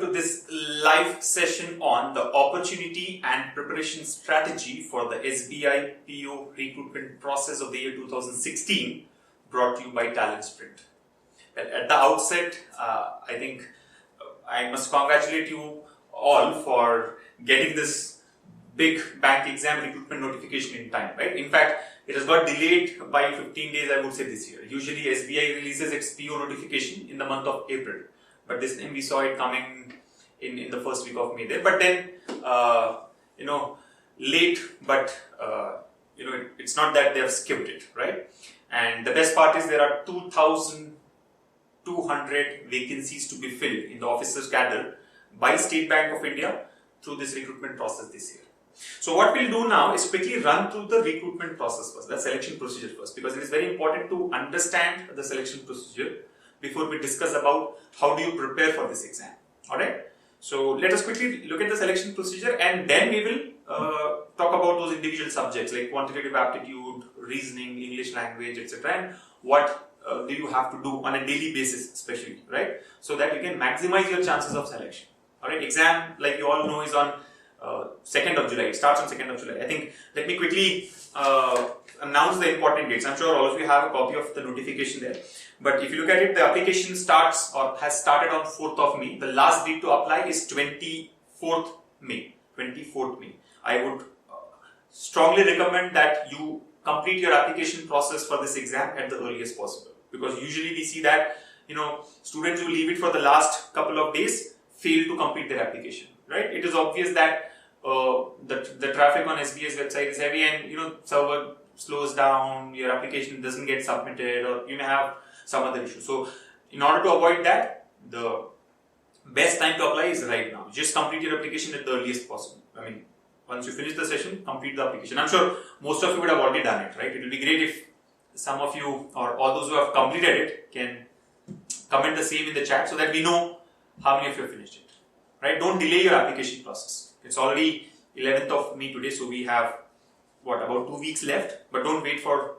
to this live session on the opportunity and preparation strategy for the SBI PO recruitment process of the year 2016, brought to you by Talent Sprint. At the outset, I think I must congratulate you all for getting this big bank exam recruitment notification in time, right? In fact, it has got delayed by 15 days, I would say, this year. Usually SBI releases its PO notification in the month of April. But this time we saw it coming in the first week of May there. But then, late, but, it's not that they have skipped it, right? And the best part is there are 2,200 vacancies to be filled in the officers cadre by State Bank of India through this recruitment process this year. So what we'll do now is quickly run through the recruitment process first, the selection procedure first, because it is very important to understand the selection procedure before we discuss about how do you prepare for this exam. Alright, so let us quickly look at the selection procedure and then we will talk about those individual subjects like quantitative aptitude, reasoning, English language, etc. and what do you have to do on a daily basis especially, right? So that you can maximize your chances of selection. Alright, exam, like you all know, is on 2nd of July. It starts on 2nd of July. I think, let me quickly announce the important dates. I'm sure all of you have a copy of the notification there. But if you look at it, the application starts or has started on 4th of May. The last date to apply is 24th May. 24th May. I would strongly recommend that you complete your application process for this exam at the earliest possible. Because usually we see that, students who leave it for the last couple of days fail to complete their application. Right? It is obvious that the traffic on SBI's website is heavy and server slows down, your application doesn't get submitted, or you may have some other issue. So in order to avoid that, the best time to apply is right now. Just complete your application at the earliest possible. I mean, once you finish the session, complete the application. I'm sure most of you would have already done it, right? It will be great if some of you or all those who have completed it can comment the same in the chat so that we know how many of you have finished it. Right? Don't delay your application process. It's already 11th of May today, so we have about 2 weeks left. But don't wait for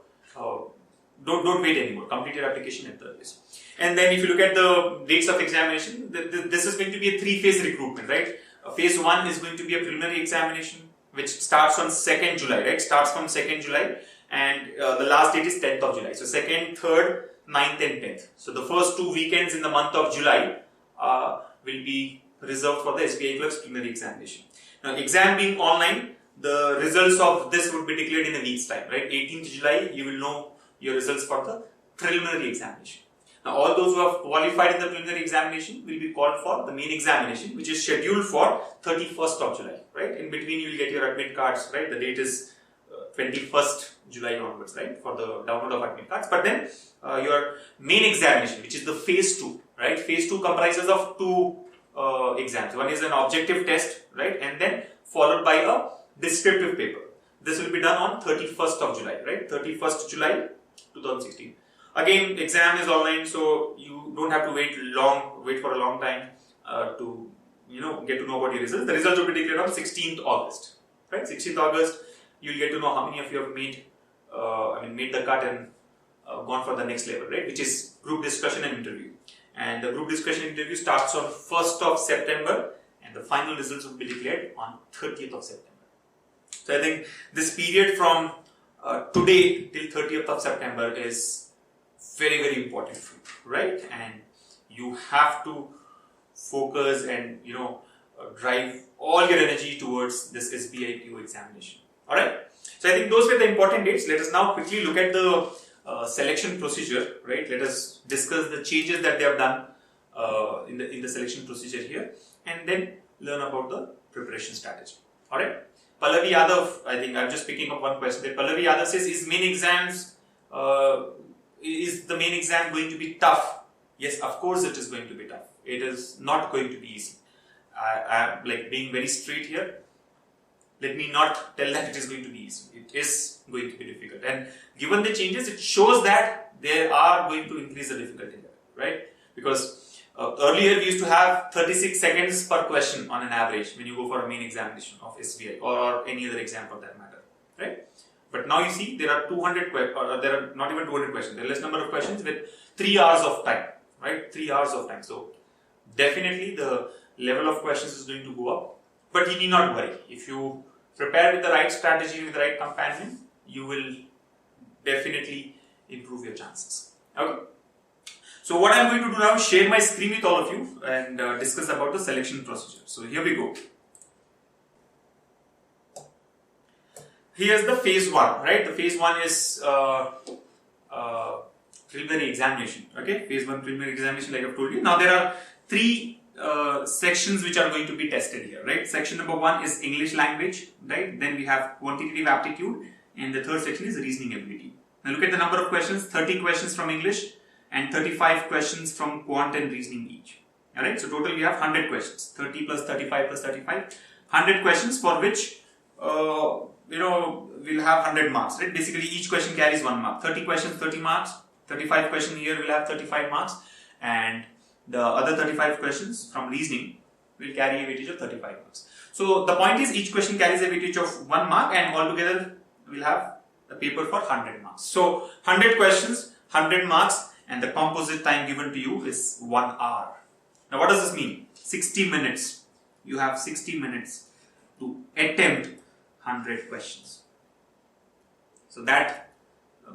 don't wait anymore. Complete your application at the earliest. And then if you look at the dates of examination, this is going to be a 3-phase recruitment, right? Phase 1 is going to be a preliminary examination, which starts on 2nd July, right? Starts from 2nd July, and the last date is 10th of July. So 2nd, 3rd, 9th, and 10th. So the first 2 weekends in the month of July will be reserved for the SBI Clerks preliminary examination. Now, exam being online, the results of this would be declared in a week's time, right? 18th July, you will know your results for the preliminary examination. Now, all those who have qualified in the preliminary examination will be called for the main examination, which is scheduled for 31st of July, right? In between, you will get your admit cards, right? The date is 21st July onwards, right? For the download of admit cards. But then, your main examination, which is the phase 2, right? Phase 2 comprises of 2 exams. One is an objective test, right, and then followed by a descriptive paper. This will be done on 31st of July, right, 31st July 2016. Again, exam is online, so you don't have to wait for a long time to get to know about your results. The results will be declared on 16th August, right? 16th August, you'll get to know how many of you have made the cut and gone for the next level, right, which is group discussion and interview. And the group discussion interview starts on 1st of September and the final results will be declared on 30th of September. So I think this period from today till 30th of September is very, very important for you, right? And you have to focus and drive all your energy towards this SBI PO examination. Alright? So I think those were the important dates. Let us now quickly look at the selection procedure, right? Let us discuss the changes that they have done in the selection procedure here, and then learn about the preparation strategy. All right. Pallavi Yadav, I think I'm just picking up one question. That Pallavi Yadav says, is the main exam going to be tough? Yes, of course it is going to be tough. It is not going to be easy. I'm like being very straight here. Let me not tell that it is going to be easy. It is going to be difficult. And given the changes, it shows that they are going to increase the difficulty level, right? Because earlier we used to have 36 seconds per question on an average when you go for a main examination of SBI or any other exam for that matter, right? But now you see there are 200 questions, there are not even 200 questions, there are less number of questions with 3 hours of time, right? 3 hours of time. So definitely the level of questions is going to go up. But you need not worry. If you prepare with the right strategy, with the right companion, you will definitely improve your chances. Okay. So what I'm going to do now is share my screen with all of you and discuss about the selection procedure. So here we go. Here's the phase 1, right? The phase 1 is preliminary examination. Okay, phase 1 preliminary examination, like I've told you. Now there are 3 sections which are going to be tested here, right? Section number 1 is English language, right? Then we have quantitative aptitude, and the third section is reasoning ability. Now look at the number of questions: 30 questions from English and 35 questions from quant and reasoning each. Alright, so total we have 100 questions. 30 plus 35 plus 35, 100 questions for which we'll have 100 marks, right? Basically each question carries 1 mark. 30 questions, 30 marks. 35 questions here will have 35 marks, and the other 35 questions from reasoning will carry a weightage of 35 marks. So the point is, each question carries a weightage of 1 mark, and altogether we'll have a paper for 100 marks. So 100 questions, 100 marks, and the composite time given to you is 1 hour. Now what does this mean? 60 minutes. You have 60 minutes to attempt 100 questions. So that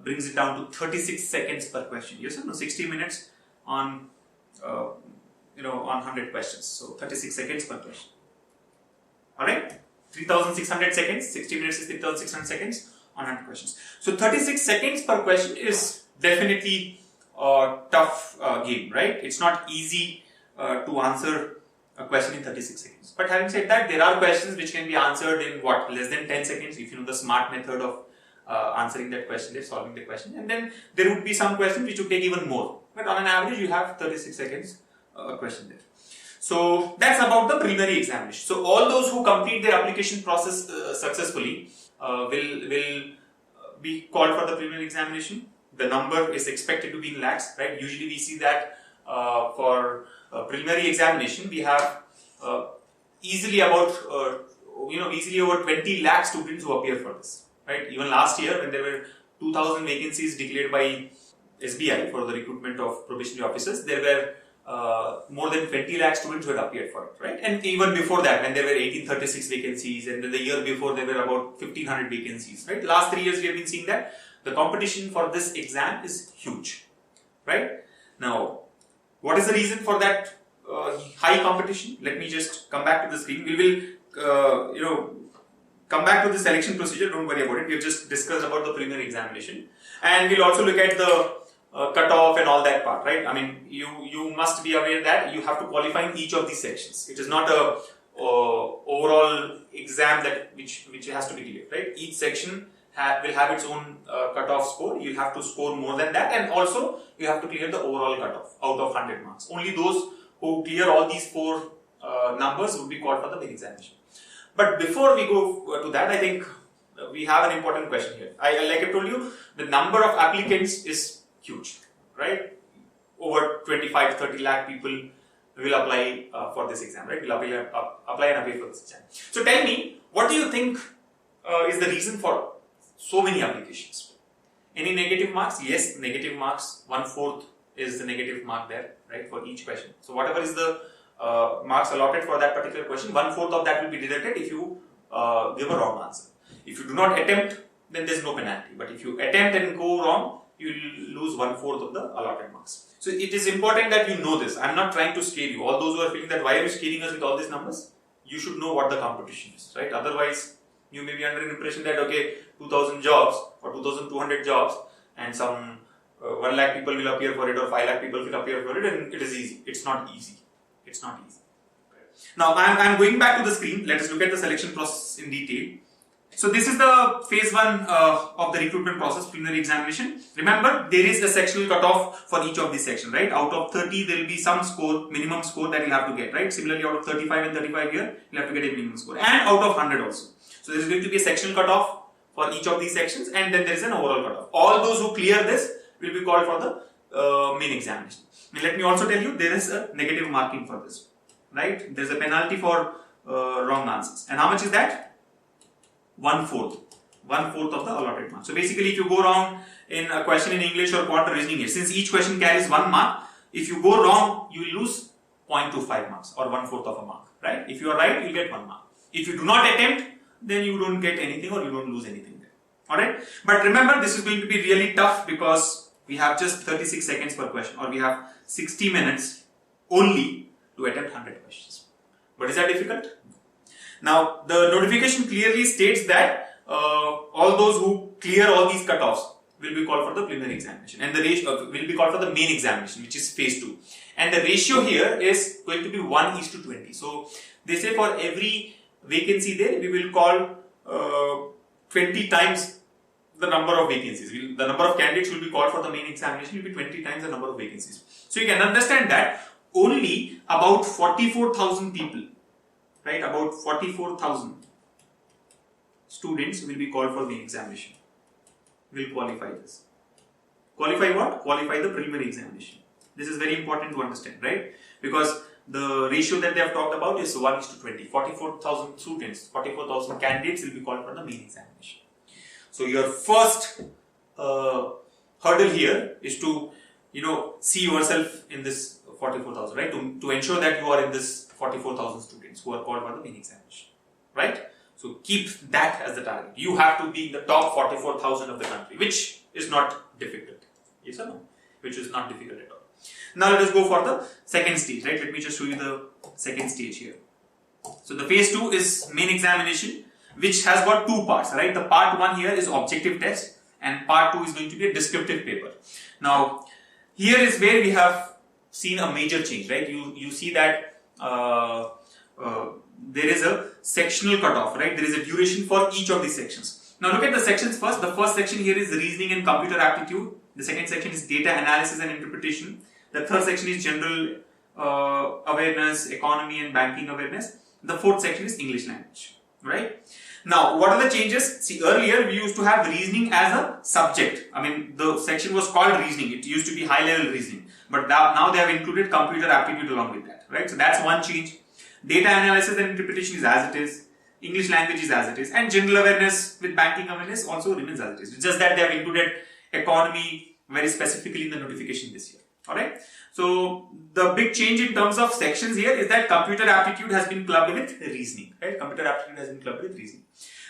brings it down to 36 seconds per question. Yes or no? 60 minutes on 100 questions. So 36 seconds per question. Alright? 3600 seconds. 60 minutes is 3600 seconds on 100 questions. So 36 seconds per question is definitely a tough game, right? It's not easy to answer a question in 36 seconds. But having said that, there are questions which can be answered in less than 10 seconds if you know the SMART method of answering that question, solving the question. And then there would be some questions which would take even more. But on an average, you have 36 seconds a question there. So that's about the preliminary examination. So all those who complete their application process successfully will be called for the preliminary examination. The number is expected to be in lakhs, right? Usually we see that for preliminary examination, we have easily over 20 lakh students who appear for this, right? Even last year, when there were 2,000 vacancies declared by SBI for the recruitment of probationary officers, there were more than 20 lakh students who had appeared for it, right? And even before that, when there were 1836 vacancies, and then the year before there were about 1500 vacancies, right? Last 3 years we have been seeing that the competition for this exam is huge, right? Now, what is the reason for that high competition? Let me just come back to the screen. We will, come back to the selection procedure. Don't worry about it. We have just discussed about the preliminary examination, and we'll also look at the cutoff and all that part, right? I mean, you must be aware that you have to qualify in each of these sections. It is not a overall exam which has to be cleared, right? Each section will have its own cutoff score. You have to score more than that, and also you have to clear the overall cutoff out of 100 marks. Only those who clear all these 4 numbers would be called for the main examination. But before we go to that, I think we have an important question here. Like I told you, the number of applicants is huge, right? Over 25 to 30 lakh people will apply for this exam, right? Will apply and appear for this exam. So tell me, what do you think is the reason for so many applications? Any negative marks? Yes, negative marks. 1/4 is the negative mark there, right, for each question. So whatever is the marks allotted for that particular question, 1/4 of that will be deducted if you give a wrong answer. If you do not attempt, then there is no penalty. But if you attempt and go wrong, you will lose 1/4 of the allotted marks. So it is important that you know this. I am not trying to scare you. All those who are feeling that why are you scaring us with all these numbers, you should know what the competition is, right? Otherwise, you may be under an impression that 2,000 jobs or 2,200 jobs and some 1 lakh people will appear for it or 5 lakh people will appear for it, and it is easy. It's not easy. It's not easy. Now I'm going back to the screen. Let us look at the selection process in detail. So this is the phase 1 of the recruitment process, preliminary examination. Remember, there is a sectional cutoff for each of these sections, right? Out of 30, there will be some score, minimum score that you have to get, right? Similarly, out of 35 and 35 here, you have to get a minimum score, and out of 100 also. So there is going to be a sectional cutoff for each of these sections, and then there is an overall cutoff. All those who clear this will be called for the main examination. And let me also tell you, there is a negative marking for this, right? There is a penalty for wrong answers. And how much is that? 1/4. 1/4 of the allotted mark. So basically, if you go wrong in a question in English or quant or reasoning, since each question carries 1 mark, if you go wrong, you will lose 0.25 marks or 1/4 of a mark, right? If you are right, you'll get 1 mark. If you do not attempt, then you don't get anything or you don't lose anything there. Alright? But remember, this is going to be really tough because we have just 36 seconds per question, or we have 60 minutes only to attempt 100 questions. But is that difficult? Now, the notification clearly states that all those who clear all these cutoffs will be called for the preliminary examination, and the ratio will be called for the main examination, which is phase 2. And the ratio here is going to be 1:20. So they say for every vacancy there, we will call 20 times the number of vacancies. The number of candidates will be called for the main examination will be 20 times the number of vacancies. So you can understand that only about 44,000 people, right, about 44,000 students will be called for main examination, will qualify this. Qualify what? Qualify the preliminary examination. This is very important to understand, right? Because the ratio that they have talked about is 1:20. 44,000 students, 44,000 candidates will be called for the main examination. So your first hurdle here is to, see yourself in this 44,000, right? To ensure that you are in this 44,000 students who are called for the main examination, right? So keep that as the target. You have to be in the top 44,000 of the country, which is not difficult. Yes or no? Which is not difficult at all. Now let us go for the second stage, right? Let me just show you the second stage here. So the phase 2 is main examination, which has got two parts, right? The part 1 here is objective test, and part 2 is going to be a descriptive paper. Now, here is where we have seen a major change, right? You see that there is a sectional cutoff, right? There is a duration for each of these sections. Now look at the sections first. The first section here is reasoning and computer aptitude. The second section is data analysis and interpretation. The third section is general awareness, economy and banking awareness. The fourth section is English language, right? Now, what are the changes? See, earlier we used to have reasoning as a subject. I mean, the section was called reasoning. It used to be high-level reasoning. But now they have included computer aptitude along with that, right? So that's one change. Data analysis and interpretation is as it is. English language is as it is. And general awareness with banking awareness also remains as it is. It's just that they have included economy very specifically in the notification this year. Alright. So the big change in terms of sections here is that computer aptitude has been clubbed with reasoning. Right? Computer aptitude has been clubbed with reasoning.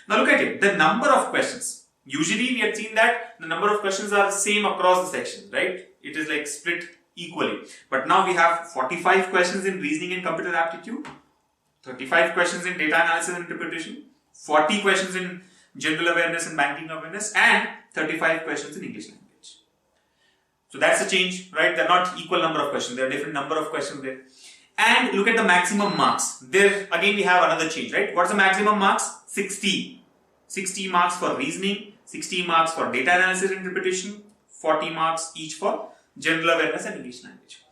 Now look at it. The number of questions. Usually we have seen that the number of questions are the same across the sections, right? It is like split equally. But now we have 45 questions in reasoning and computer aptitude, 35 questions in data analysis and interpretation, 40 questions in general awareness and banking awareness, and 35 questions in English language. So that's a change, right? They're not equal number of questions. There are different number of questions there. And look at the maximum marks. There again we have another change, right? What's the maximum marks? 60. 60 marks for reasoning, 60 marks for data analysis and interpretation, 40 marks each for general awareness and English language.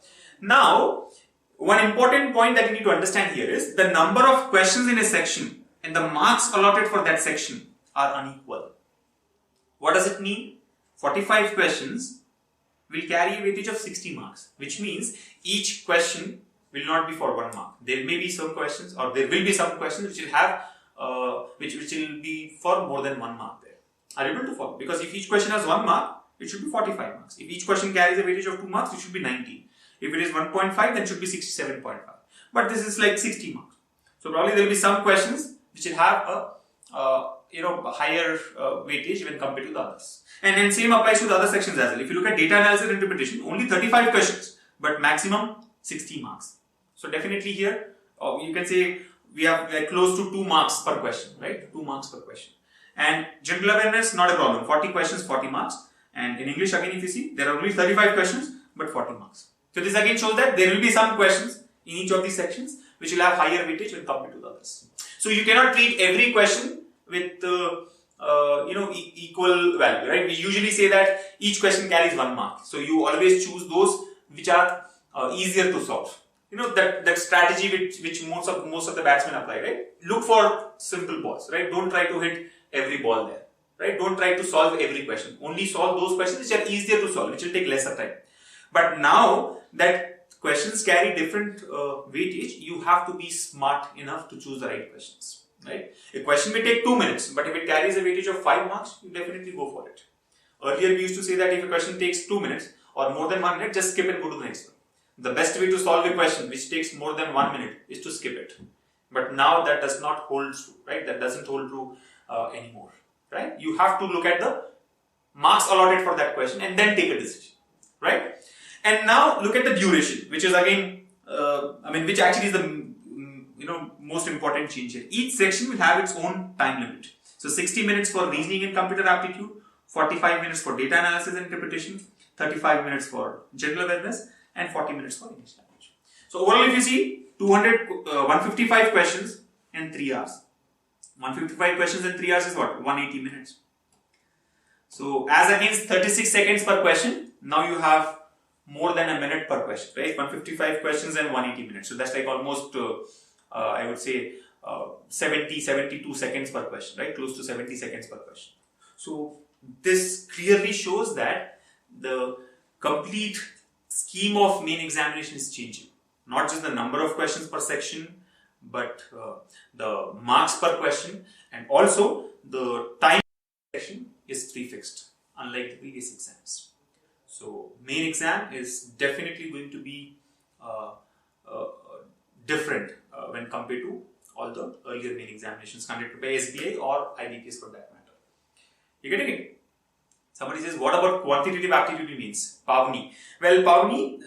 Now, one important point that you need to understand here is the number of questions in a section and the marks allotted for that section are unequal. What does it mean? 45 questions will carry a weightage of 60 marks, which means each question will not be for 1 mark. There may be some questions, or there will be some questions which will have, which will be for more than 1 mark there. Are you able to follow? Because if each question has 1 mark, it should be 45 marks. If each question carries a weightage of 2 marks, it should be 90. If it is 1.5, then it should be 67.5. But this is like 60 marks. So probably there will be some questions which will have a higher weightage when compared to the others. And then same applies to the other sections as well. If you look at data analysis and interpretation, only 35 questions, but maximum 60 marks. So definitely here, you can say we have like close to 2 marks per question, right? 2 marks per question. And general awareness, not a problem. 40 questions, 40 marks. And in English, again, if you see, there are only 35 questions, but 40 marks. So this again shows that there will be some questions in each of these sections which will have higher weightage when compared to the others. So you cannot treat every question with equal value, right? We usually say that each question carries 1 mark. So you always choose those which are easier to solve. That strategy which most of the batsmen apply, right? Look for simple balls, right? Don't try to hit every ball there, right? Don't try to solve every question. Only solve those questions which are easier to solve, which will take lesser time. But now that questions carry different weightage, you have to be smart enough to choose the right questions, right? A question may take 2 minutes, but if it carries a weightage of 5 marks, you definitely go for it. Earlier we used to say that if a question takes 2 minutes or more than 1 minute, just skip and go to the next one. the best way to solve a question which takes more than 1 minute is to skip it. But now that does not hold true, right? That doesn't hold true anymore, right? You have to look at the marks allotted for that question and then take a decision, right? And now look at the duration, which is again, which actually is the most important change here. Each section will have its own time limit. So 60 minutes for reasoning and computer aptitude, 45 minutes for data analysis and interpretation, 35 minutes for general awareness, and 40 minutes for English language. So overall, if you see 155 questions in 3 hours. 155 questions in 3 hours is what? 180 minutes. So as against 36 seconds per question, now you have more than a minute per question, right? 155 questions and 180 minutes. So that's like almost, I would say, 72 seconds per question, right? Close to 70 seconds per question. So this clearly shows that the complete scheme of main examination is changing. Not just the number of questions per section, but the marks per question, and also the time section is prefixed, unlike the previous exams. So main exam is definitely going to be different when compared to all the earlier main examinations conducted by SBI or IBPS for that matter. You getting it? Somebody says, what about quantitative aptitude means? Pavni. Well, Pavni,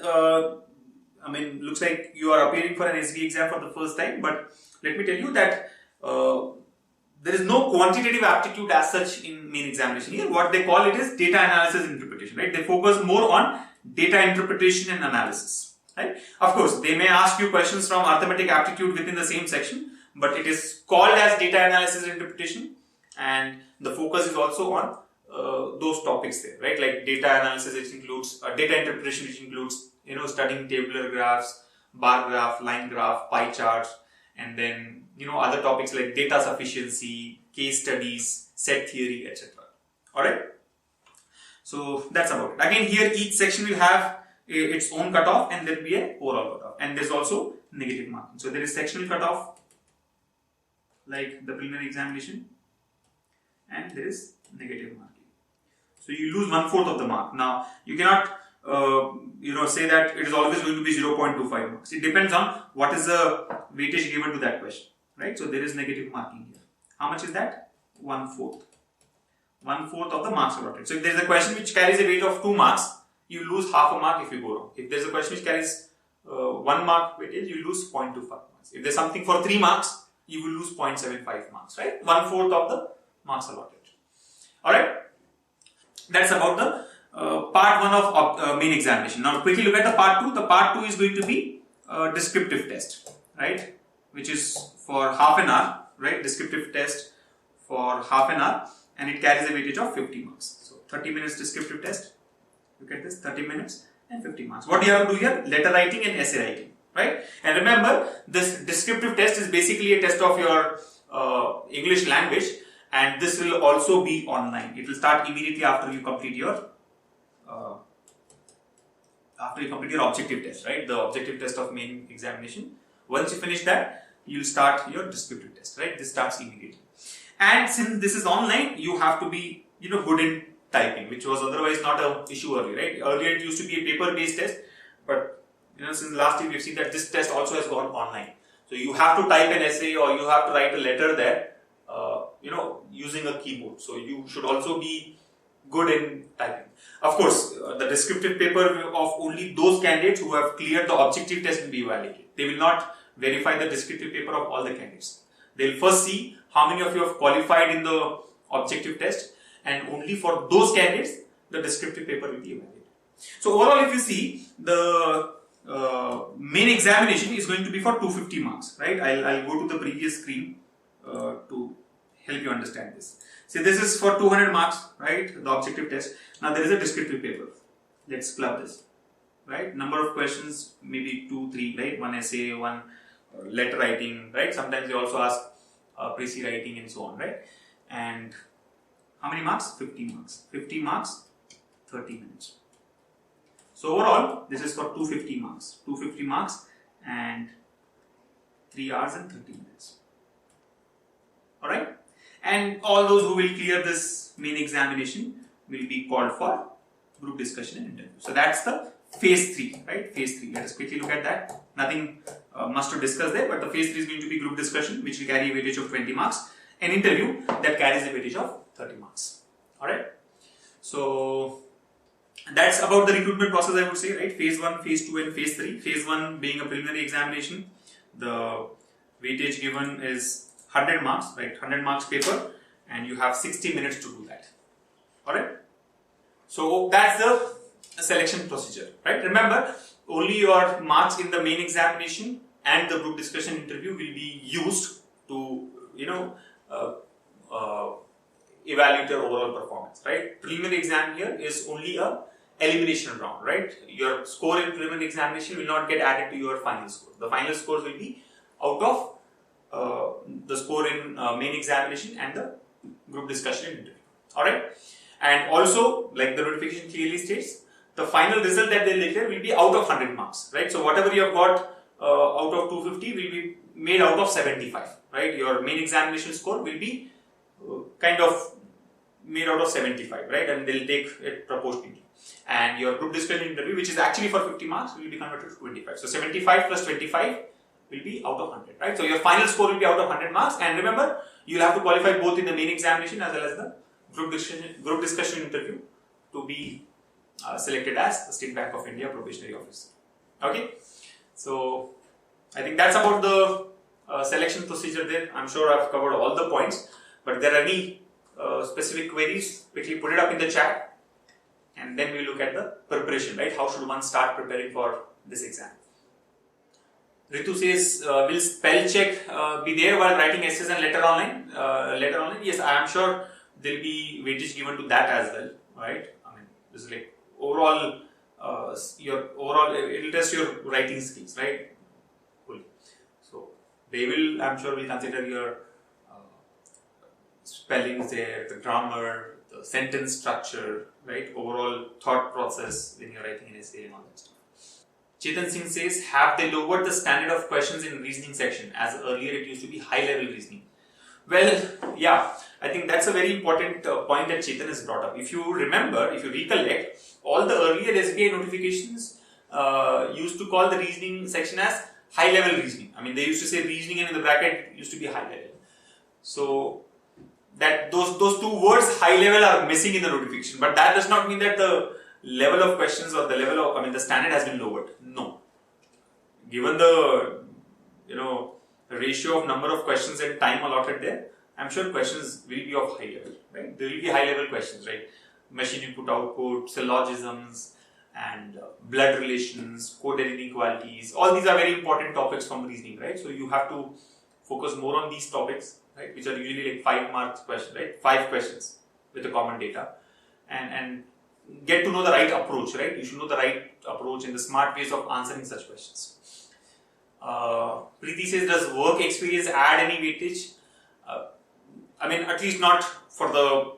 looks like you are appearing for an SBI exam for the first time, but let me tell you that there is no quantitative aptitude as such in main examination here. What they call it is data analysis and interpretation, right? They focus more on data interpretation and analysis, right? Of course, they may ask you questions from arithmetic aptitude within the same section, but it is called as data analysis and interpretation, and the focus is also on those topics there, right? Like data analysis, which includes data interpretation, which includes studying tabular graphs, bar graph, line graph, pie charts, and then other topics like data sufficiency, case studies, set theory, etc. Alright, so that's about it. Again, here each section will have its own cutoff, and there will be an overall cutoff, and there's also negative marking. So there is sectional cutoff like the preliminary examination, and there is negative marking. So you lose 1/4 of the mark. Now you cannot say that it is always going to be 0.25 marks. It depends on what is the weightage given to that question, right? So there is negative marking here. How much is that? 1/4. 1/4 of the marks allotted. So if there is a question which carries a weight of 2 marks, you lose half a mark if you go wrong. If there is a question which carries 1 mark weightage, you lose 0.25 marks. If there is something for 3 marks, you will lose 0.75 marks, right? 1/4 of the marks allotted. Alright? That's about the part 1 of main examination. Now quickly look at the part 2. The part 2 is going to be a descriptive test, right? Which is for half an hour, right? Descriptive test for half an hour, and it carries a weightage of 50 marks. So 30 minutes descriptive test. Look at this, 30 minutes and 50 marks. What do you have to do here? Letter writing and essay writing, right? And remember, this descriptive test is basically a test of your English language, and this will also be online. It will start immediately after you complete your objective test, right? The objective test of main examination. Once you finish that, you'll start your descriptive test, right? This starts immediately. And since this is online, you have to be, good in typing, which was otherwise not an issue earlier, right? Earlier it used to be a paper-based test, but since last year we've seen that this test also has gone online. So you have to type an essay or you have to write a letter there, using a keyboard. So you should also be good in typing. Of course, the descriptive paper of only those candidates who have cleared the objective test will be evaluated. They will not verify the descriptive paper of all the candidates. They will first see how many of you have qualified in the objective test, and only for those candidates the descriptive paper will be evaluated. So overall, if you see, the main examination is going to be for 250 marks, right? I'll go to the previous screen to help you understand this. See, this is for 200 marks, right? The objective test. Now there is a descriptive paper. Let's club this, right? Number of questions, maybe 2, 3, right? 1 essay, 1 letter writing, right? Sometimes they also ask précis writing and so on, right? And how many marks? 50 marks. 50 marks, 30 minutes. So overall, this is for 250 marks. 250 marks and 3 hours and 30 minutes. Alright? And all those who will clear this main examination will be called for group discussion and interview. So that's the phase 3, right? Phase 3. Let us quickly look at that. Nothing much to discuss there, but the phase 3 is going to be group discussion, which will carry a weightage of 20 marks, an interview that carries a weightage of 30 marks. Alright? So that's about the recruitment process, I would say, right? Phase 1, phase 2 and phase 3. Phase 1 being a preliminary examination. The weightage given is 100 marks, right? 100 marks paper, and you have 60 minutes to do that. Alright? So that's the selection procedure, right? Remember, only your marks in the main examination and the group discussion interview will be used to, evaluate your overall performance, right? Preliminary exam here is only a elimination round, right? Your score in preliminary examination will not get added to your final score. The final scores will be out of the score in main examination and the group discussion interview. Alright? And also, like the notification clearly states, the final result that they declare will be out of 100 marks, right? So whatever you have got out of 250 will be made out of 75, right? Your main examination score will be kind of made out of 75, right? And they'll take it proportionally. And your group discussion interview, which is actually for 50 marks, will be converted to 25. So 75 plus 25 will be out of 100, right? So your final score will be out of 100 marks. And remember, you'll have to qualify both in the main examination as well as the group discussion interview to be selected as the State Bank of India probationary officer. Okay, so I think that's about the selection procedure there. I'm sure I've covered all the points, but if there are any specific queries, quickly put it up in the chat, and then we look at the preparation, right? How should one start preparing for this exam? Ritu says, will spell check be there while writing essays and letter online? Yes, I am sure there will be weightage given to that as well, right? I mean, this is like overall, it will test your writing skills, right? Cool. So they will, I'm sure, will consider your spellings there, the grammar, the sentence structure, right? Overall thought process when you're writing an essay and all that stuff. Chetan Singh says, have they lowered the standard of questions in reasoning section, as earlier it used to be high level reasoning? Well, yeah, I think that's a very important point that Chetan has brought up. If you remember, if you recollect, all the earlier SBI notifications used to call the reasoning section as high level reasoning. I mean, they used to say reasoning and in the bracket used to be high level. So that those two words high level are missing in the notification, but that does not mean that the level of questions or the level of, the standard has been lowered. No. Given the, ratio of number of questions and time allotted there, I'm sure questions will be of high level, right? There will be high level questions, right? Machine input output, syllogisms, and blood relations, coded inequalities. All these are very important topics from reasoning, right? So you have to focus more on these topics, right? Which are usually like 5 marks questions, right? 5 questions with a common data, and get to know the right approach, right? You should know the right approach and the smart ways of answering such questions. Preeti says, does work experience add any weightage? At least not for the,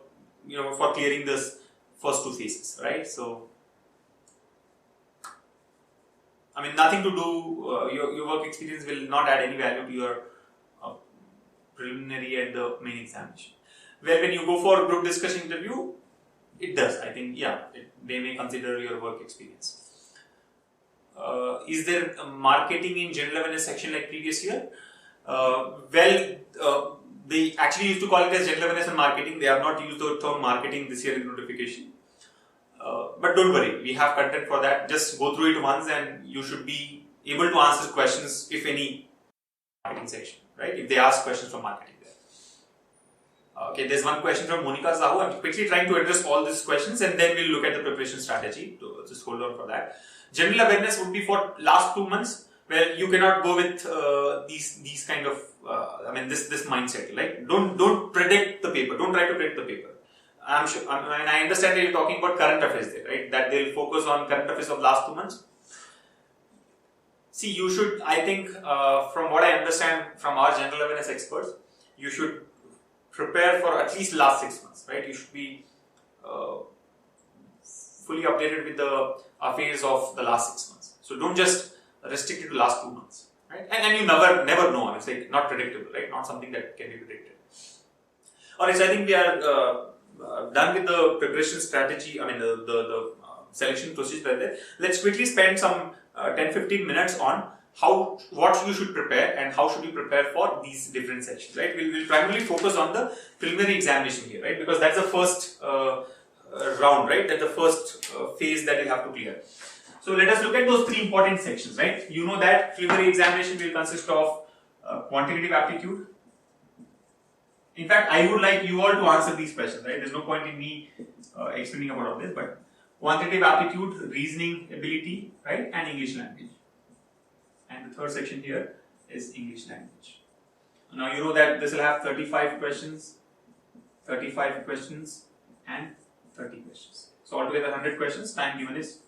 for clearing this first 2 phases, right? So, nothing to do, your work experience will not add any value to your preliminary and the main examination. Where when you go for group discussion interview, it does. I think, they may consider your work experience. Is there marketing in general awareness section like previous year? They actually used to call it as general awareness and marketing. They have not used the term marketing this year in notification. But don't worry, we have content for that. Just go through it once and you should be able to answer questions, if any, marketing section, right? If they ask questions from marketing there. Okay, there's one question from Monica Sahu. I'm quickly trying to address all these questions and then we'll look at the preparation strategy. So just hold on for that. General awareness would be for last 2 months, where you cannot go with these kind of this mindset. Like don't predict the paper. Don't try to predict the paper. I'm sure. I understand that you're talking about current affairs there, right? That they'll focus on current affairs of last 2 months. See, you should. I think from what I understand from our general awareness experts, you should prepare for at least last 6 months, right? You should be fully updated with the affairs of the last 6 months. So don't just restrict it to last 2 months, right? And you never know. It's like not predictable, right? Not something that can be predicted. Alright, so I think we are done with the preparation strategy. The selection procedure there. Let's quickly spend some 10-15 minutes on what you should prepare and how should you prepare for these different sections, right? We'll primarily focus on the preliminary examination here, right? Because that's the first round, right? That's the first phase that you have to clear. So let us look at those three important sections, right? You know that preliminary examination will consist of quantitative aptitude. In fact, I would like you all to answer these questions, right? There's no point in me explaining about all this, but quantitative aptitude, reasoning ability, right? And English language. And the third section here is English language. Now you know that this will have 35 questions, and 30 questions. So altogether 100 questions, time given is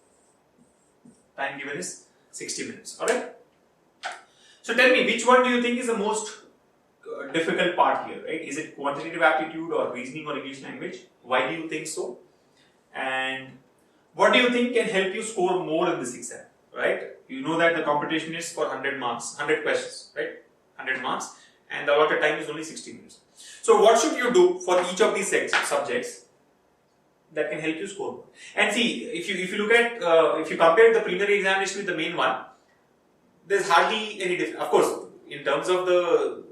60 minutes, alright? So tell me, which one do you think is the most difficult part here, right? Is it quantitative aptitude or reasoning or English language? Why do you think so? And what do you think can help you score more in this exam, right? You know that the competition is for 100 marks, 100 questions, right? 100 marks, and the allotted time is only 60 minutes. So what should you do for each of these subjects that can help you score more? And see, if you look at, if you compare the preliminary examination with the main one, there's hardly any difference. Of course, in terms of the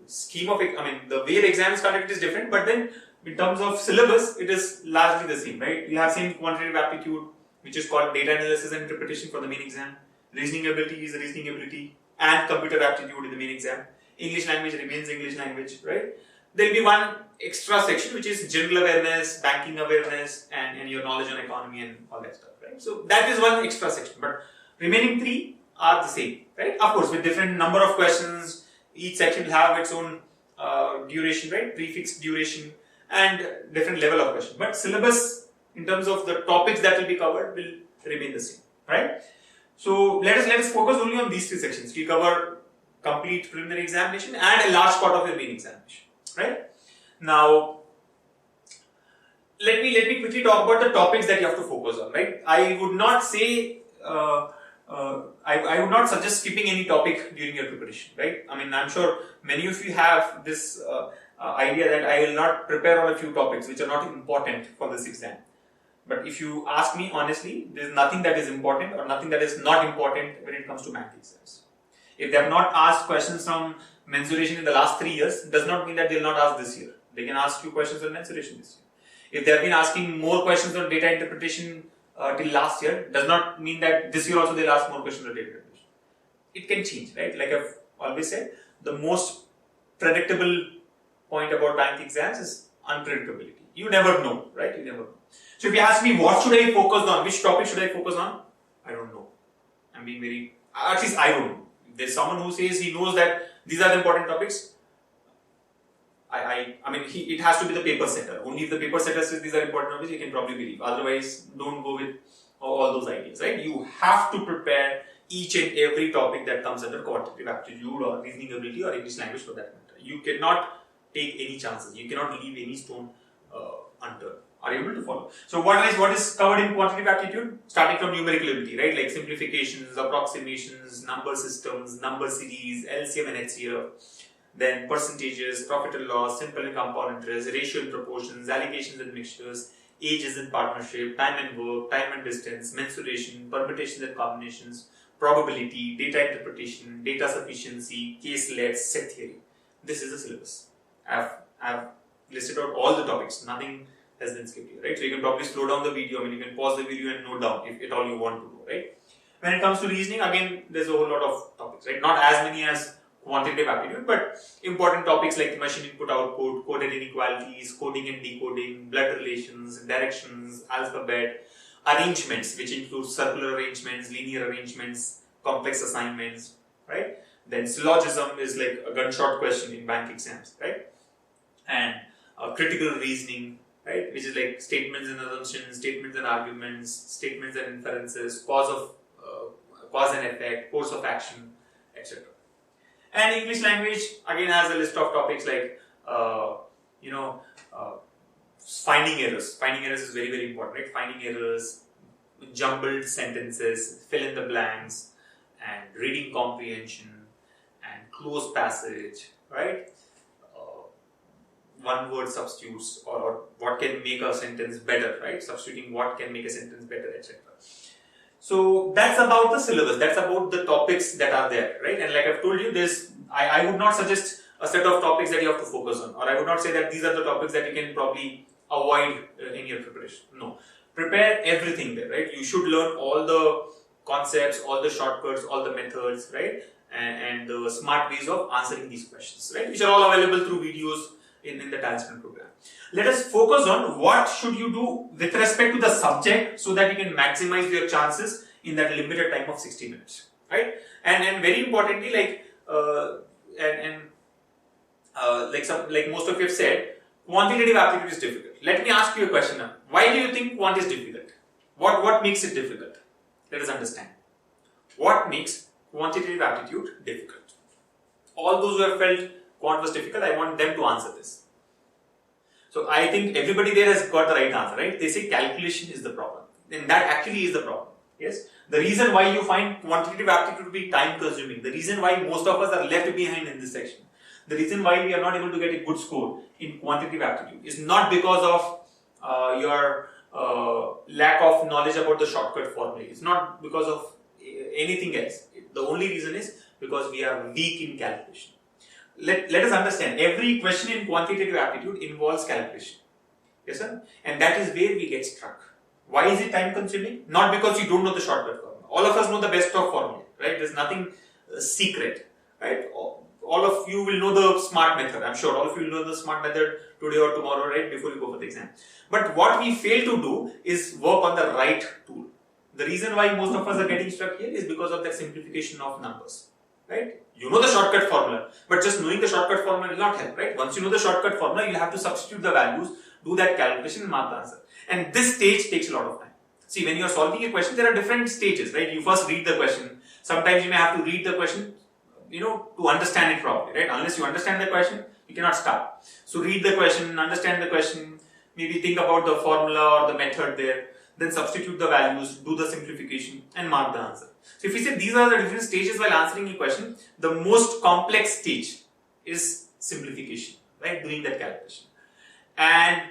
scheme of it, I mean, the way the exam is conducted is different, but then in terms of syllabus, it is largely the same, right? You have same quantitative aptitude, which is called data analysis and interpretation for the main exam. Reasoning ability is reasoning ability, and computer aptitude in the main exam. English language remains English language, right? There will be one extra section which is general awareness, banking awareness, and your knowledge on economy and all that stuff, right? So that is one extra section, but remaining three are the same, right? Of course, with different number of questions, each section will have its own duration, right? Prefixed duration and different level of question. But syllabus in terms of the topics that will be covered will remain the same, right? So let us focus only on these three sections. We cover complete preliminary examination and a large part of your main examination, right? Now, let me quickly talk about the topics that you have to focus on, right? I would not say I would not suggest skipping any topic during your preparation, right? I mean, I'm sure many of you have this idea that I will not prepare on a few topics which are not important for this exam. But if you ask me honestly, there is nothing that is important or nothing that is not important when it comes to bank exams. If they have not asked questions from mensuration in the last 3 years, does not mean that they will not ask this year. They can ask you questions on mensuration this year. If they have been asking more questions on data interpretation till last year, does not mean that this year also they will ask more questions on data interpretation. It can change, right? Like I've always said, the most predictable point about bank exams is unpredictability. You never know, right? You never know. So if you ask me what should I focus on, which topic should I focus on, I don't know. I'm being very, at least I don't know. If there's someone who says he knows that these are the important topics, I mean, it has to be the paper setter. Only if the paper setter says these are important topics, you can probably believe. Otherwise, don't go with all those ideas, right? You have to prepare each and every topic that comes under quantitative aptitude or reasoning ability or English language for that matter. You cannot take any chances. You cannot leave any stone unturned. Are you able to follow? So what is covered in quantitative aptitude? Starting from numerical ability, right? Like simplifications, approximations, number systems, number series, LCM and HCF, then percentages, profit and loss, simple and compound interest, ratio and proportions, allocations and mixtures, ages and partnership, time and work, time and distance, mensuration, permutations and combinations, probability, data interpretation, data sufficiency, case-led, set theory. This is the syllabus. I've listed out all the topics. Nothing has been skipped here, right? So you can probably slow down the video. I mean, you can pause the video and note down if at all you want to do, right? When it comes to reasoning, again, there's a whole lot of topics, right? Not as many as quantitative aptitude, but important topics like machine input output, coded inequalities, coding and decoding, blood relations, directions, alphabet, arrangements, which include circular arrangements, linear arrangements, complex assignments, right? Then syllogism is like a gunshot question in bank exams, right? And critical reasoning, right? Which is like statements and assumptions, statements and arguments, statements and inferences, cause and effect, course of action, etc. And English language again has a list of topics like finding errors. Finding errors is very, very important, right? Finding errors, jumbled sentences, fill in the blanks, and reading comprehension, and close passage, right? one word substitutes, or what can make a sentence better, right? Substituting what can make a sentence better, etc. So that's about the syllabus, that's about the topics that are there, right? And like I've told you, I would not suggest a set of topics that you have to focus on, or I would not say that these are the topics that you can probably avoid in your preparation. No, prepare everything there, right? You should learn all the concepts, all the shortcuts, all the methods, right? And the smart ways of answering these questions, right? Which are all available through videos in the Talisman program. Let us focus on what should you do with respect to the subject so that you can maximize your chances in that limited time of 60 minutes, right? And very importantly, like like most of you have said, quantitative aptitude is difficult. Let me ask you a question now. Why do you think quant is difficult? What makes it difficult? Let us understand. What makes quantitative aptitude difficult? All those who have felt quant was difficult, I want them to answer this. So I think everybody there has got the right answer, right? They say calculation is the problem. And that actually is the problem. Yes. The reason why you find quantitative aptitude to be time consuming, the reason why most of us are left behind in this section, the reason why we are not able to get a good score in quantitative aptitude is not because of your lack of knowledge about the shortcut formula. It's not because of anything else. The only reason is because we are weak in calculation. Let us understand, every question in quantitative aptitude involves calculation. Yes, sir? And that is where we get struck. Why is it time consuming? Not because you don't know the shortcut formula. All of us know the best of formula, right? There's nothing secret, right? All of you will know the SMART method. I'm sure all of you will know the SMART method today or tomorrow, right? Before you go for the exam. But what we fail to do is work on the right tool. The reason why most of us are getting stuck here is because of that simplification of numbers, right? You know the shortcut formula, but just knowing the shortcut formula will not help, right? Once you know the shortcut formula, you'll have to substitute the values, do that calculation and mark the answer. And this stage takes a lot of time. See, when you are solving a question, there are different stages, right? You first read the question. Sometimes you may have to read the question, to understand it properly, right? Unless you understand the question, you cannot start. So read the question, understand the question, maybe think about the formula or the method there, then substitute the values, do the simplification and mark the answer. So if we say these are the different stages while answering a question, the most complex stage is simplification, right? Doing that calculation. And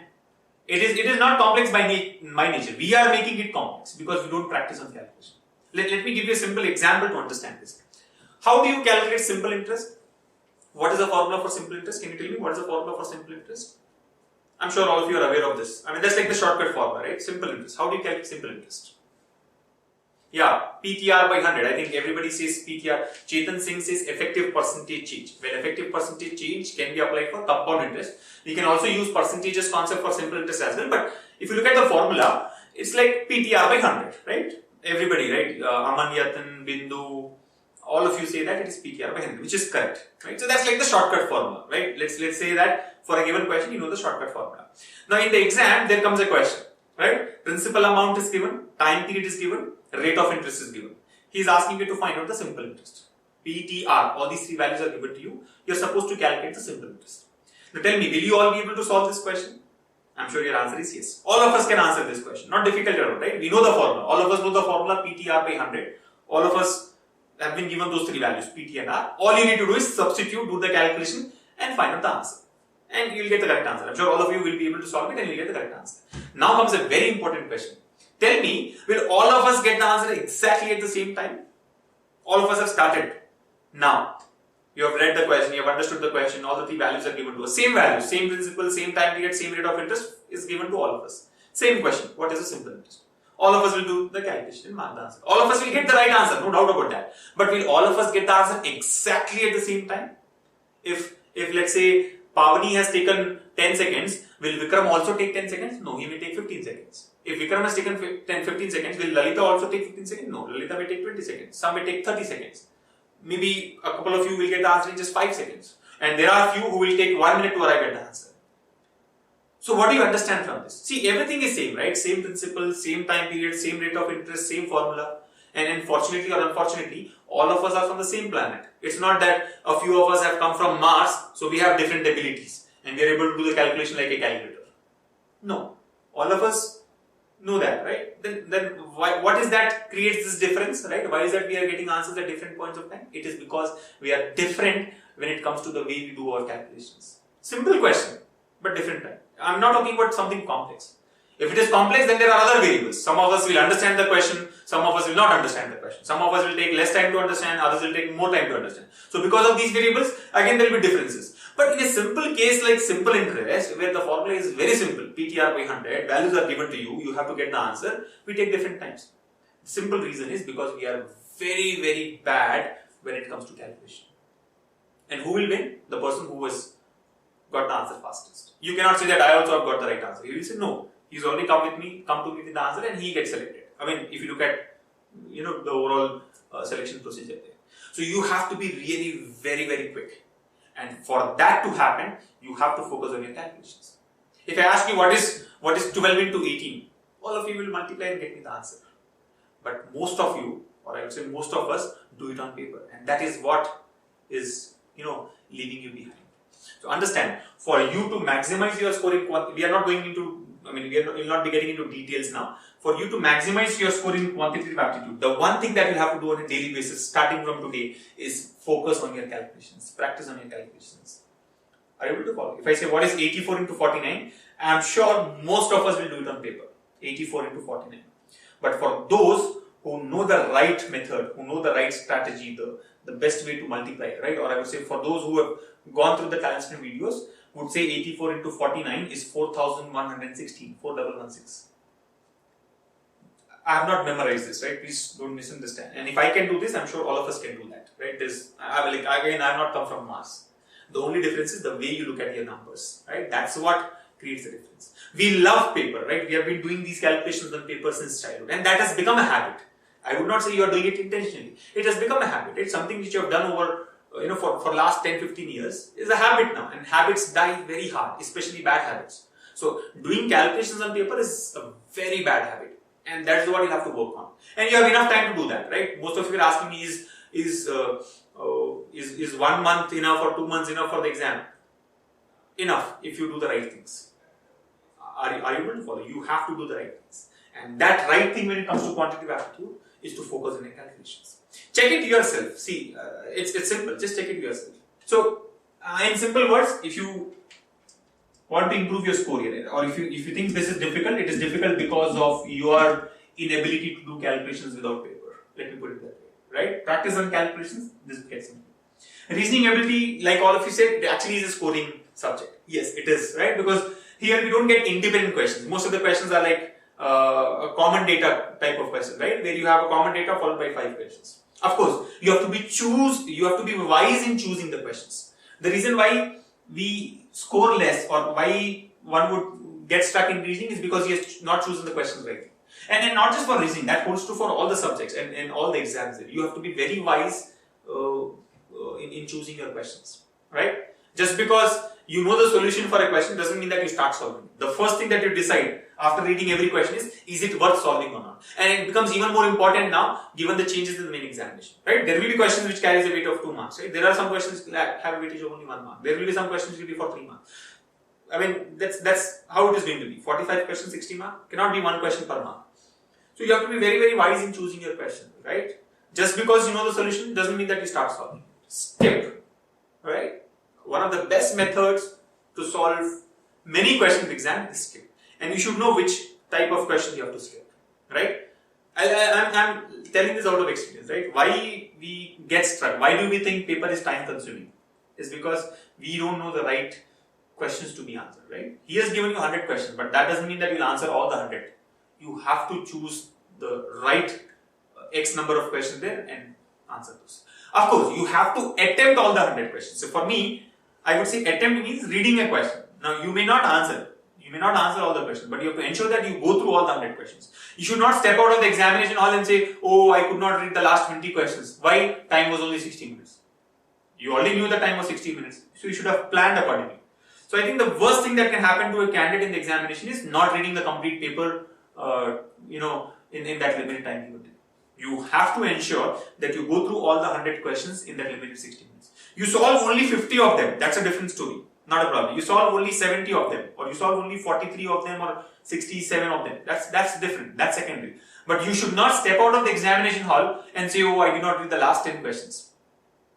it is not complex by nature. We are making it complex because we don't practice on calculation. Let me give you a simple example to understand this. How do you calculate simple interest? What is the formula for simple interest? Can you tell me what is the formula for simple interest? I'm sure all of you are aware of this. I mean, that's like the shortcut formula, right? Simple interest. How do you calculate simple interest? Yeah, PTR by 100. I think everybody says PTR. Chetan Singh says effective percentage change. Well, effective percentage change can be applied for compound interest. We can also use percentages concept for simple interest as well. But if you look at the formula, it's like PTR by 100, right? Everybody, right? Aman, Yatan, Bindu, all of you say that it is PTR by 100, which is correct, right? So that's like the shortcut formula, right? Let's say that for a given question, you know the shortcut formula. Now in the exam, there comes a question, right? Principal amount is given, time period is given, rate of interest is given. He is asking you to find out the simple interest. PTR, all these three values are given to you. You are supposed to calculate the simple interest. Now tell me, will you all be able to solve this question? I'm sure your answer is yes. All of us can answer this question. Not difficult at all, right? We know the formula. All of us know the formula PTR by 100. All of us have been given those three values, PT and R. All you need to do is substitute, do the calculation and find out the answer. And you will get the correct answer. I'm sure all of you will be able to solve it and you will get the correct answer. Now comes a very important question. Tell me, will all of us get the answer exactly at the same time? All of us have started. Now, you have read the question, you have understood the question, all the three values are given to us. Same values, same principle, same time period, same rate of interest is given to all of us. Same question, what is a simple interest? All of us will do the calculation and mark the answer. All of us will get the right answer, no doubt about that. But will all of us get the answer exactly at the same time? If let's say Pavani has taken 10 seconds, will Vikram also take 10 seconds? No, he may take 15 seconds. If Vikram has taken 15 seconds, will Lalita also take 15 seconds? No, Lalita may take 20 seconds. Some may take 30 seconds. Maybe a couple of you will get the answer in just 5 seconds. And there are few who will take 1 minute to arrive at the answer. So what do you understand from this? See, everything is same, right? Same principle, same time period, same rate of interest, same formula. And fortunately or unfortunately, all of us are from the same planet. It's not that a few of us have come from Mars, so we have different abilities and we are able to do the calculation like a calculator. No, all of us know that, right? Then what is that creates this difference, right? Why is that we are getting answers at different points of time? It is because we are different when it comes to the way we do our calculations. Simple question. but different time. I'm not talking about something complex. If it is complex, then there are other variables. Some of us will understand the question, some of us will not understand the question. Some of us will take less time to understand, others will take more time to understand. So because of these variables, again there will be differences. But in a simple case like simple interest, where the formula is very simple, PTR by 100, values are given to you, you have to get the answer, we take different times. The simple reason is because we are very, very bad when it comes to calculation. And who will win? The person who has got the answer fastest. You cannot say that I also have got the right answer. You will say no. He's already come to me with the answer and he gets selected. I mean, if you look at, the overall selection procedure there. So you have to be really very, very quick. And for that to happen, you have to focus on your calculations. If I ask you what is 12 into 18, all of you will multiply and get me the answer. But most of you, or I would say most of us, do it on paper. And that is what is, leaving you behind. So understand, for you to maximize your scoring, we are not going into, we will not be getting into details now. For you to maximize your scoring quantitative aptitude, the one thing that you have to do on a daily basis, starting from today, is focus on your calculations, practice on your calculations. Are you able to follow? If I say what is 84 into 49, I am sure most of us will do it on paper, 84 into 49. But for those who know the right method, who know the right strategy, the best way to multiply, right? Or I would say for those who have gone through the talent videos, would say 84 into 49 is 4116, 4116. I have not memorized this, right? Please don't misunderstand. And if I can do this, I'm sure all of us can do that, right? I have not come from Mars. The only difference is the way you look at your numbers, right? That's what creates the difference. We love paper, right? We have been doing these calculations on paper since childhood, and that has become a habit. I would not say you are doing it intentionally. It has become a habit. It's something which you have done over, for last 10-15 years. Is a habit now, and habits die very hard, especially bad habits. So doing calculations on paper is a very bad habit, and that's what you have to work on. And you have enough time to do that, right? Most of you are asking me, is 1 month enough or 2 months enough for the exam? Enough if you do the right things. Are you able to follow? You have to do the right things. And that right thing when it comes to quantitative aptitude is to focus on your calculations. Check it yourself. See, it's simple. Just check it yourself. So, in simple words, if you want to improve your score here, or if you think this is difficult, it is difficult because of your inability to do calculations without paper. Let me put it that way. Right? Practice on calculations, this gets simple. Reasoning ability, like all of you said, actually is a scoring subject. Yes, it is, right? Because here we don't get independent questions. Most of the questions are like a common data type of question, right? Where you have a common data followed by 5 questions. Of course, you have to be wise in choosing the questions. The reason why we score less or why one would get stuck in reasoning is because he has not chosen the questions right. And then not just for reasoning, that holds true for all the subjects and all the exams. You have to be very wise in choosing your questions, right? Just because you know the solution for a question doesn't mean that you start solving. The first thing that you decide after reading every question is it worth solving or not? And it becomes even more important now given the changes in the main examination, right? There will be questions which carries a weight of 2 marks, right? There are some questions that have a weightage of only 1 mark. There will be some questions which will be for 3 marks. I mean, that's how it is going to be. 45 questions, 60 marks, cannot be 1 question per mark. So you have to be very, very wise in choosing your question, right? Just because you know the solution doesn't mean that you start solving. Skip, right? One of the best methods to solve many questions in exam is skip. And you should know which type of question you have to skip, right? I'm telling this out of experience, right? Why we get stuck, why do we think paper is time consuming? Is because we don't know the right questions to be answered, right? He has given you 100 questions, but that doesn't mean that you'll answer all the 100. You have to choose the right X number of questions there and answer those. Of course, you have to attempt all the 100 questions. So for me, I would say attempt means reading a question. Now you may not answer. You may not answer all the questions, but you have to ensure that you go through all the 100 questions. You should not step out of the examination hall and say, oh, I could not read the last 20 questions. Why? Time was only 60 minutes. You already knew the time was 60 minutes. So you should have planned accordingly. So I think the worst thing that can happen to a candidate in the examination is not reading the complete paper, in that limited time given. You have to ensure that you go through all the 100 questions in that limited 60 minutes. You solve only 50 of them. That's a different story. Not a problem. You solve only 70 of them, or you solve only 43 of them, or 67 of them. That's different. That's secondary. But you should not step out of the examination hall and say, oh, I did not read the last 10 questions.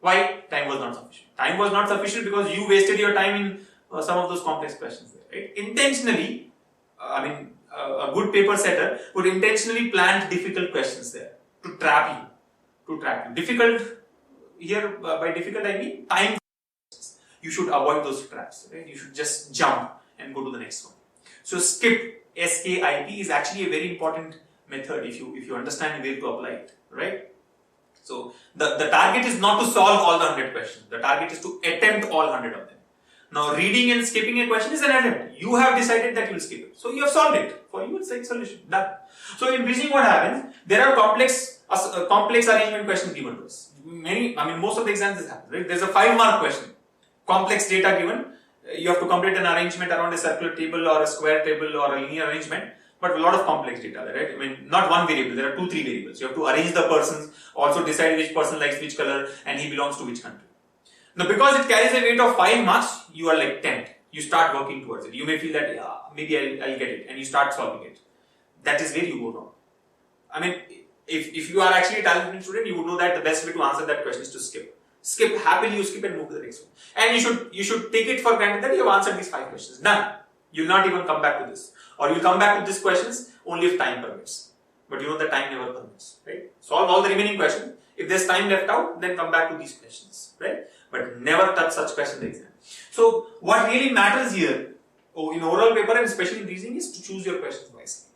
Why? Time was not sufficient. Time was not sufficient because you wasted your time in some of those complex questions there, right? Intentionally, a good paper setter would intentionally plant difficult questions there to trap you. Difficult here, by difficult I mean time. You should avoid those traps, right? You should just jump and go to the next one. So skip, S-K-I-P, is actually a very important method if you understand where to apply it, right? So the target is not to solve all the 100 questions. The target is to attempt all 100 of them. Now reading and skipping a question is an attempt. You have decided that you will skip it. So you have solved it. For you it's like solution. Done. So in reasoning what happens, there are complex arrangement questions given to us. Most of the exams this happens, right? There's a 5-mark question. Complex data given. You have to complete an arrangement around a circular table or a square table or a linear arrangement. But a lot of complex data, right? Not one variable, there are 2-3 variables. You have to arrange the persons, also decide which person likes which color and he belongs to which country. Now, because it carries a weight of 5 marks, you are like 10. You start working towards it. You may feel that, maybe I'll get it, and you start solving it. That is where you go wrong. If you are actually a talented student, you would know that the best way to answer that question is to skip. Skip, happily you skip and move to the next one. And you should take it for granted that you have answered these 5 questions. Done. You'll not even come back to this. Or you'll come back to these questions only if time permits. But you know that time never permits, right? Solve all the remaining questions. If there's time left out, then come back to these questions, right? But never touch such questions in the exam. So what really matters here, in oral paper and especially in reasoning, is to choose your questions wisely,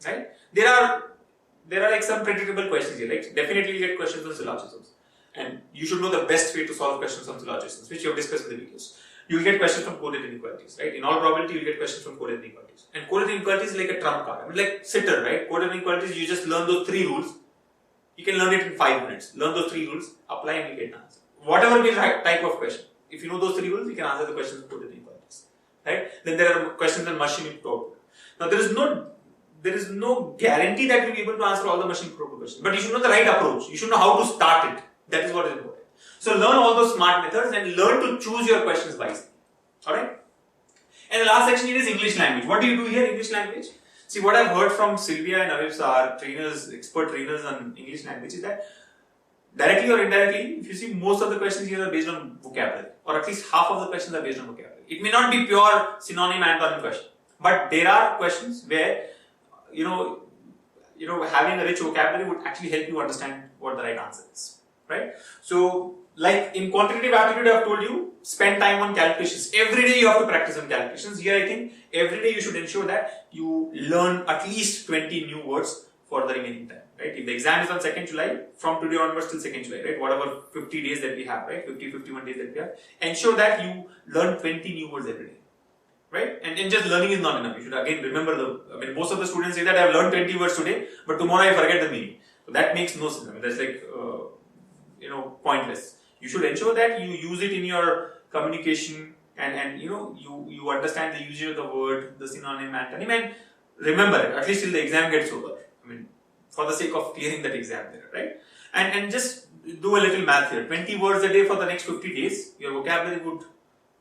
right? There are like some predictable questions here, like definitely you get questions on syllogisms. And you should know the best way to solve questions on syllogisms, which you have discussed in the videos. You will get questions from coded inequalities, right? In all probability, you will get questions from coded inequalities. And coded inequalities is like a trump card. Like sitter, right? Coded inequalities, you just learn those 3 rules. You can learn it in 5 minutes. Learn those 3 rules, apply and you get an answer. Whatever be the type of question. If you know those 3 rules, you can answer the questions of coded inequalities, right? Then there are questions on machine input output. Now there is no guarantee that you'll be able to answer all the machine input output questions. But you should know the right approach. You should know how to start it. That is what is important. So learn all those smart methods and learn to choose your questions wisely. Alright? And the last section here is English language. What do you do here, English language? See, what I've heard from Sylvia and Aviv, our trainers, expert trainers on English language, is that directly or indirectly, if you see, most of the questions here are based on vocabulary, or at least half of the questions are based on vocabulary. It may not be pure synonym antonym question, but there are questions where, having a rich vocabulary would actually help you understand what the right answer is, right? So, like in quantitative aptitude, I have told you, spend time on calculations. Every day you have to practice on calculations. Here I think every day you should ensure that you learn at least 20 new words for the remaining time, right? If the exam is on 2nd July, from today onwards till 2nd July, right? Whatever 50 days that we have, right? 51 days that we have. Ensure that you learn 20 new words every day, right? And just learning is not enough. You should again remember most of the students say that I have learned 20 words today, but tomorrow I forget the meaning. So that makes no sense. That's like, pointless. You should ensure that you use it in your communication and you understand the usage of the word, the synonym, antonym, and remember it, at least till the exam gets over. For the sake of clearing that exam there, right? And just do a little math here. 20 words a day for the next 50 days, your vocabulary would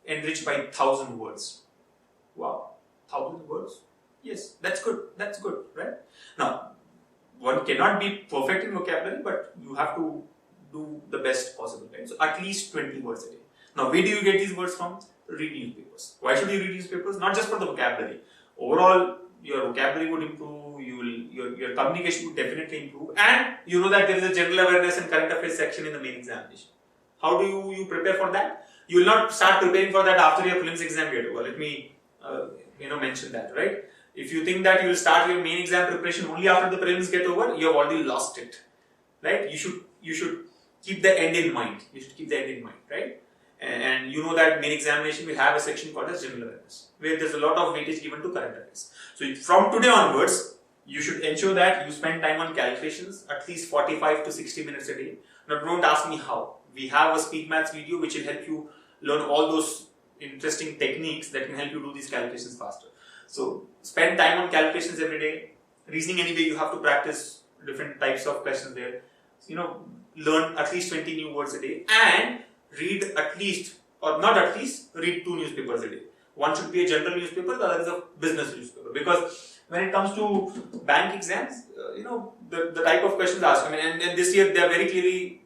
enrich by 1,000 words. Wow, 1,000 words? Yes, that's good, right? Now, one cannot be perfect in vocabulary, but you have to do the best possible, right? So at least 20 words a day. Now, where do you get these words from? Read newspapers. Why should you read newspapers? Not just for the vocabulary. Overall, your vocabulary would improve, your communication would definitely improve, and you know that there is a general awareness and current affairs section in the main examination. How do you prepare for that? You will not start preparing for that after your prelims exam get over. Let me mention that, right? If you think that you will start your main exam preparation only after the prelims get over, you have already lost it, right? You should keep the end in mind. Right? And you know that main examination will have a section called as general awareness, where there's a lot of weightage given to current affairs. So from today onwards, you should ensure that you spend time on calculations, at least 45 to 60 minutes a day. Now don't ask me how. We have a speed maths video which will help you learn all those interesting techniques that can help you do these calculations faster. So spend time on calculations every day. Reasoning anyway, you have to practice different types of questions there. Learn at least 20 new words a day and read read 2 newspapers a day. One should be a general newspaper, the other is a business newspaper. Because when it comes to bank exams, the type of questions asked, and this year they are very clearly,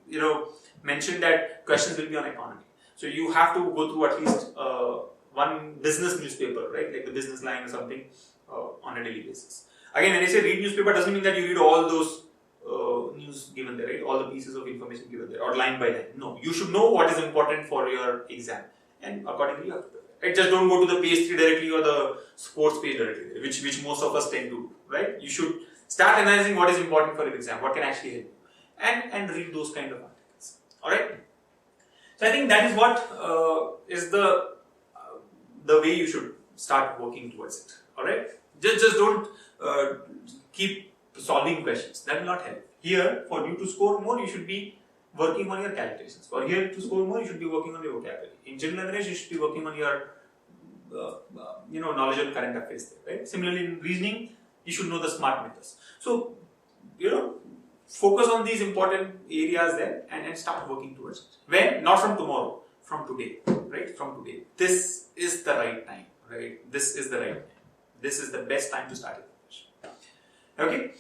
mentioned that questions will be on economy. So you have to go through at least one business newspaper, right? Like the Business Line or something on a daily basis. Again, when I say read newspaper, doesn't mean that you read all those news given there, right? All the pieces of information given there, or line by line. No, you should know what is important for your exam, and accordingly you have to prepare. Right? Just don't go to the page 3 directly or the sports page directly, which most of us tend to do, right? You should start analyzing what is important for your exam, what can actually help you, and read those kind of articles. All right. So I think that is what is the way you should start working towards it. All right. Just don't keep solving questions. That will not help. Here, for you to score more, you should be working on your calculations. For here to score more, you should be working on your vocabulary. In general awareness, you should be working on your knowledge of current affairs. Right. Similarly, in reasoning, you should know the SMART methods. So, focus on these important areas there and start working towards it. When? Not from tomorrow, from today, right? From today. This is the right time, right? This is the right time. This is the best time to start it. Okay?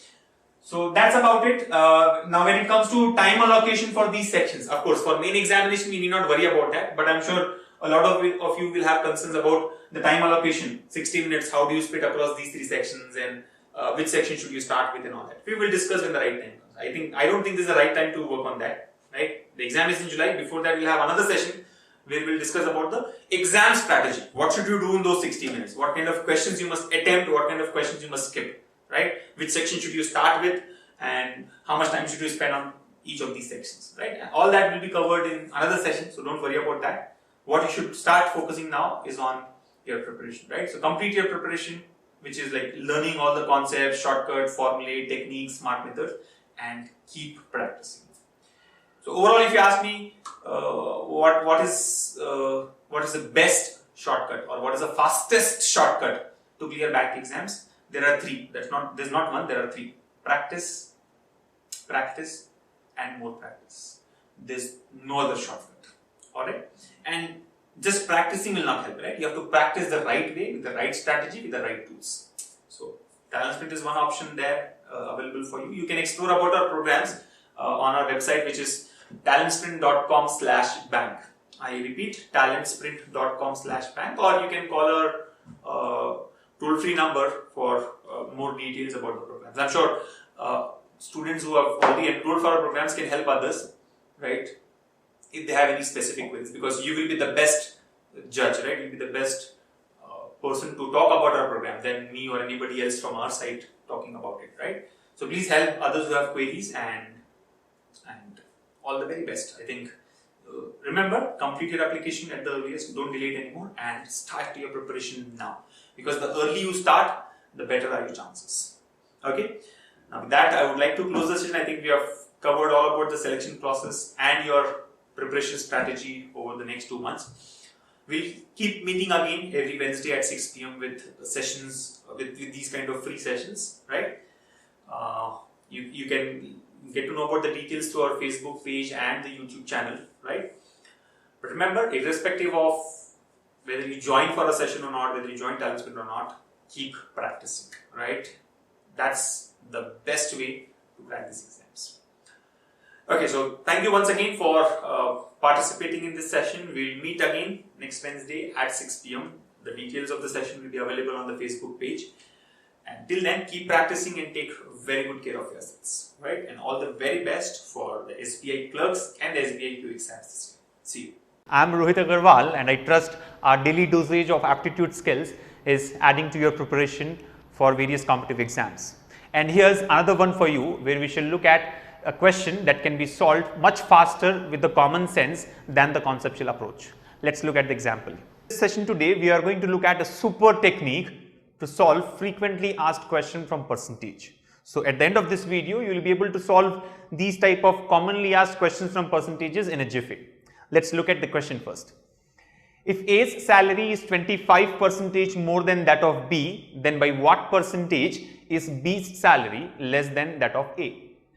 So that's about it. Now when it comes to time allocation for these sections, of course, for main examination, we need not worry about that, but I'm sure a lot of you will have concerns about the time allocation, 60 minutes, how do you split across these 3 sections, and which section should you start with and all that. We will discuss when the right time comes. I don't think this is the right time to work on that, right? The exam is in July. Before that, we'll have another session where we'll discuss about the exam strategy. What should you do in those 60 minutes? What kind of questions you must attempt? What kind of questions you must skip, right? Which section should you start with? And how much time should you spend on each of these sections, right? And all that will be covered in another session, so don't worry about that. What you should start focusing now is on your preparation, right? So complete your preparation, which is like learning all the concepts, shortcut, formulae, techniques, SMART methods, and keep practicing. So overall, if you ask me, what is the best shortcut, or what is the fastest shortcut to clear bank exams? There are 3. There's not one. There are 3. Practice, practice, and more practice. There's no other shortcut. All right, and just practicing will not help, right? You have to practice the right way, with the right strategy, with the right tools. So Talent Sprint is one option there available for you. You can explore about our programs on our website, which is talentsprint.com/bank. I repeat, talentsprint.com/bank, or you can call our toll-free number for more details about the programs. I'm sure students who have already enrolled for our programs can help others, right? If they have any specific queries, because you will be the best judge, right? You will be the best person to talk about our program than me or anybody else from our side talking about it, right? So please help others who have queries, and all the very best. I think, remember, complete your application at the earliest, don't delay it anymore, and start your preparation now. Because the early you start, the better are your chances. Okay? Now with that, I would like to close the session. I think we have covered all about the selection process and your preparation strategy over the next 2 months. We'll keep meeting again every Wednesday at 6 p.m. with sessions, with these kind of free sessions, right? You can get to know about the details through our Facebook page and the YouTube channel, right? But remember, irrespective of whether you join for a session or not, whether you join Talent Sprint or not, keep practicing, right? That's the best way to crack these exams. Okay, so thank you once again for participating in this session. We'll meet again next Wednesday at 6 p.m. The details of the session will be available on the Facebook page. And till then, keep practicing and take very good care of yourselves, right? And all the very best for the SBI clerks and the SBI Q exams this year. See you. I am Rohit Agarwal, and I trust our daily dosage of aptitude skills is adding to your preparation for various competitive exams. And here's another one for you, where we shall look at a question that can be solved much faster with the common sense than the conceptual approach. Let's look at the example. In this session today, we are going to look at a super technique to solve frequently asked question from percentage. So at the end of this video, you will be able to solve these type of commonly asked questions from percentages in a jiffy. Let's look at the question first. If A's salary is 25% more than that of B, then by what percentage is B's salary less than that of A?